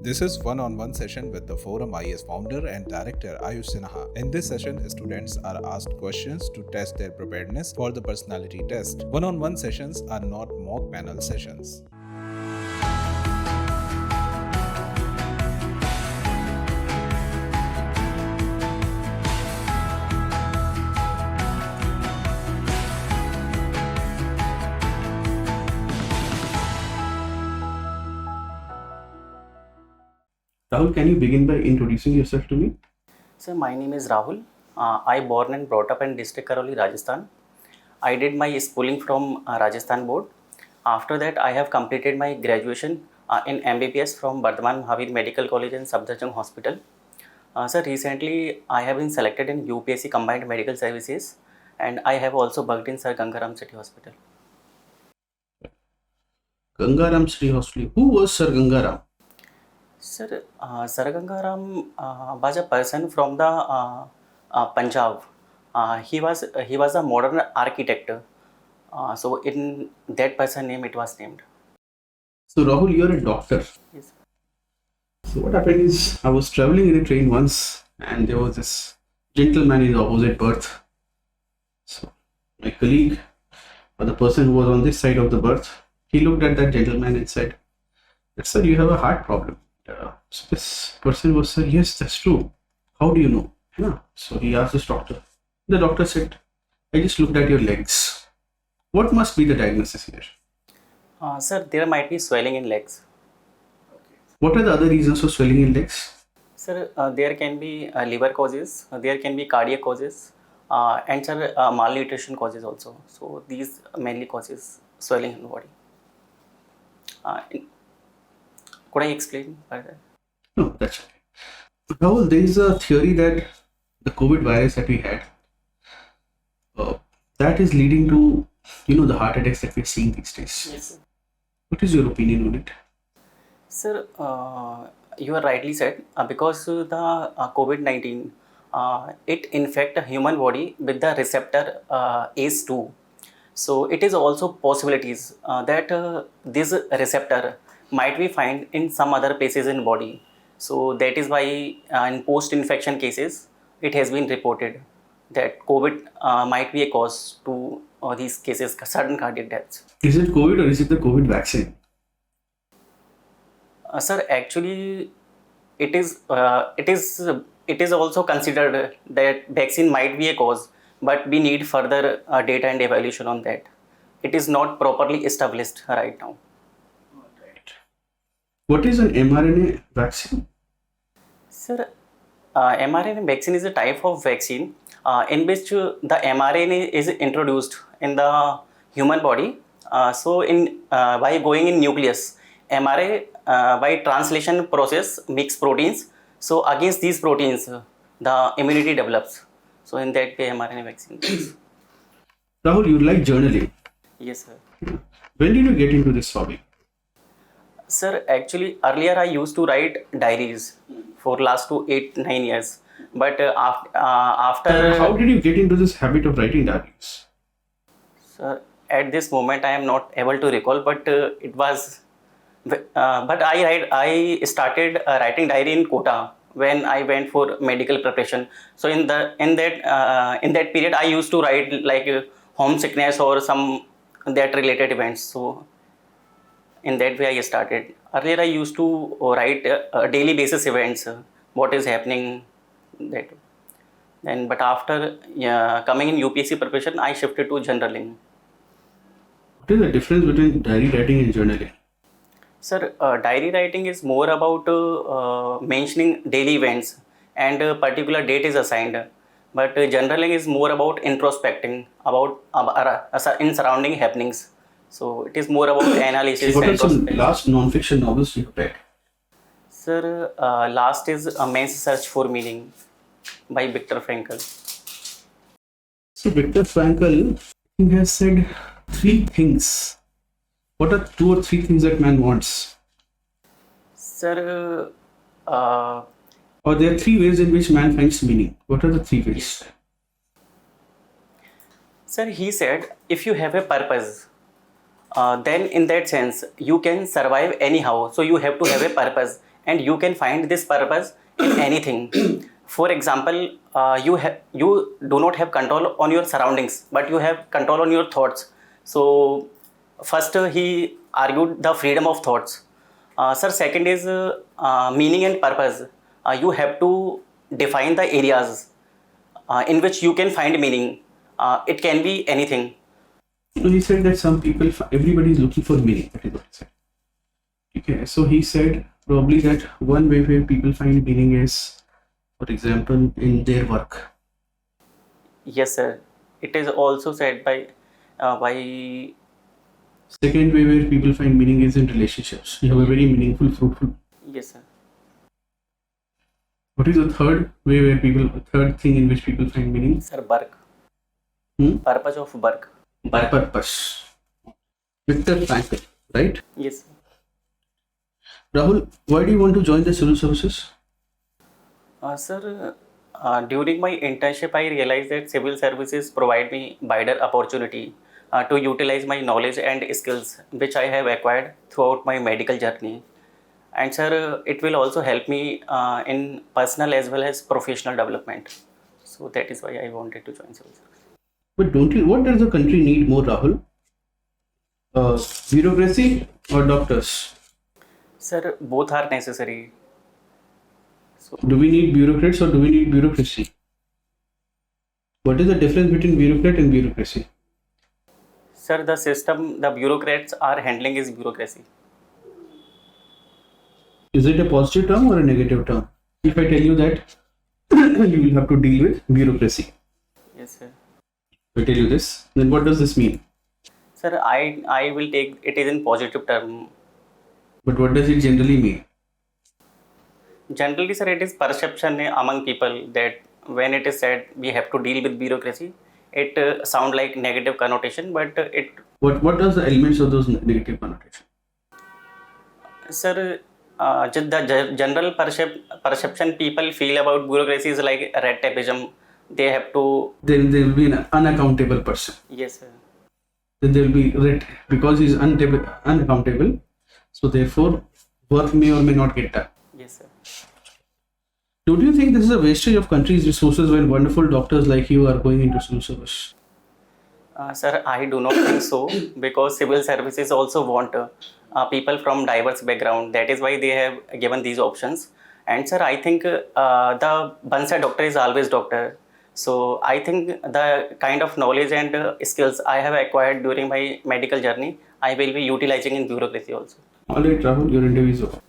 This is one-on-one session with the ForumIAS founder and director 𝐂𝐡𝐚𝐬𝐿. In this session, students are asked questions to test their preparedness for the personality test. One-on-one sessions are not mock panel sessions. Rahul, can you begin by introducing yourself to me? Sir, my name is Rahul. I born and brought up in district Karauli, Rajasthan. I did my schooling from Rajasthan board. After that, I have completed my graduation in MBBS from Vardhman Mahavir Medical College and Safdarjung Hospital. Sir, recently I have been selected in UPSC Combined Medical Services, and I have also worked in Sir Gangaram City Hospital. Gangaram City Hospital. Who was Sir Gangaram? Sir, Sir Gangaram was a person from the Punjab. He was a modern architect. So in that person name it was named. So Rahul, you're a doctor. Yes. So what happened is I was traveling in a train once and there was this gentleman in the opposite berth. So my colleague or the person who was on this side of the berth, he looked at that gentleman and said, "Sir, you have a heart problem." So this person was said, "Yes, that's true. How do you know?" Yeah. So he asked this doctor. The doctor said, "I just looked at your legs. What must be the diagnosis here?" Sir, there might be swelling in legs. What are the other reasons for swelling in legs? Sir, there can be liver causes, there can be cardiac causes, and sir, malnutrition causes also. So these mainly causes swelling in the body. Could I explain further? No, that's okay. Rahul, there is a theory that the COVID virus that we had, that is leading to, the heart attacks that we're seeing these days. Yes, sir. What is your opinion on it? Sir, you are rightly said, because the COVID-19, it infect a human body with the receptor ACE2. So it is also possibilities that this receptor might be found in some other places in body. So that is why in post-infection cases, it has been reported that COVID might be a cause to these cases, sudden cardiac deaths. Is it COVID or is it the COVID vaccine? Sir, actually, it is also considered that vaccine might be a cause, but we need further data and evaluation on that. It is not properly established right now. What is an mRNA vaccine? Sir, mRNA vaccine is a type of vaccine in which the mRNA is introduced in the human body. So by going in nucleus, mRNA by translation process makes proteins. So against these proteins, the immunity develops. So in that way, mRNA vaccine. Rahul, you like journaling. Yes, sir. When did you get into this hobby? Sir, actually, earlier I used to write diaries for last 8-9 years. But after... How did you get into this habit of writing diaries? Sir, at this moment I am not able to recall, but it was... but I started writing diary in Kota when I went for medical preparation. So in that period I used to write like homesickness or some that related events. So in that way I started. Earlier I used to write daily basis events, what is happening. But after coming in UPSC preparation, I shifted to journaling. What is the difference between diary writing and journaling? Sir, diary writing is more about mentioning daily events and a particular date is assigned. But journaling is more about introspecting about in surrounding happenings. So it is more about analysis. What are some last non-fiction novels you read? Sir, last is A Man's Search for Meaning by Viktor Frankl. So Viktor Frankl, he has said 3 things. What are 2 or 3 things that man wants? Sir, or there are 3 ways in which man finds meaning. What are the 3 ways? Yes. Sir, he said, if you have a purpose, then in that sense, you can survive anyhow. So you have to have a purpose. and you can find this purpose in anything. For example, you do not have control on your surroundings, but you have control on your thoughts. So first he argued the freedom of thoughts. Sir, second is meaning and purpose. You have to define the areas in which you can find meaning. It can be anything. So he said that some people, everybody is looking for meaning. That is what he said. Okay, so he said probably that one way where people find meaning is, for example, in their work. Yes, sir. It is also said by. Second way where people find meaning is in relationships. You have a very meaningful, fruitful. Yes, sir. What is the third way where third thing in which people find meaning? Sir, work. Purpose of work. By purpose. Victor Frankl, right? Yes, sir. Rahul, why do you want to join the civil services? Sir, during my internship, I realized that civil services provide me wider opportunity to utilize my knowledge and skills which I have acquired throughout my medical journey. And sir, it will also help me in personal as well as professional development. So that is why I wanted to join civil services. But what does the country need more, Rahul? Bureaucracy or doctors? Sir, both are necessary. So, do we need bureaucrats or do we need bureaucracy? What is the difference between bureaucrat and bureaucracy? sir, the system the bureaucrats are handling is bureaucracy. Is it a positive term or a negative term? If I tell you that you will have to deal with bureaucracy. Yes, sir. If I tell you this, then what does this mean? Sir, I will take it is in positive term. But what does it generally mean? Generally, sir, it is perception among people that when it is said we have to deal with bureaucracy, it sound like negative connotation, but it. What does the elements of those negative connotation? Sir, just the general perception people feel about bureaucracy is like red tapeism. They have to. There will be an unaccountable person. Yes, sir. Then there will be red because he is unaccountable. So therefore, work may or may not get done. Yes, sir. Don't you think this is a wastage of country's resources when wonderful doctors like you are going into civil service? Sir, I do not think so because civil services also want people from diverse background. That is why they have given these options. And sir, I think the once a doctor is always doctor. So I think the kind of knowledge and skills I have acquired during my medical journey, I will be utilizing in bureaucracy also. Alright, Rahul, your interview is over.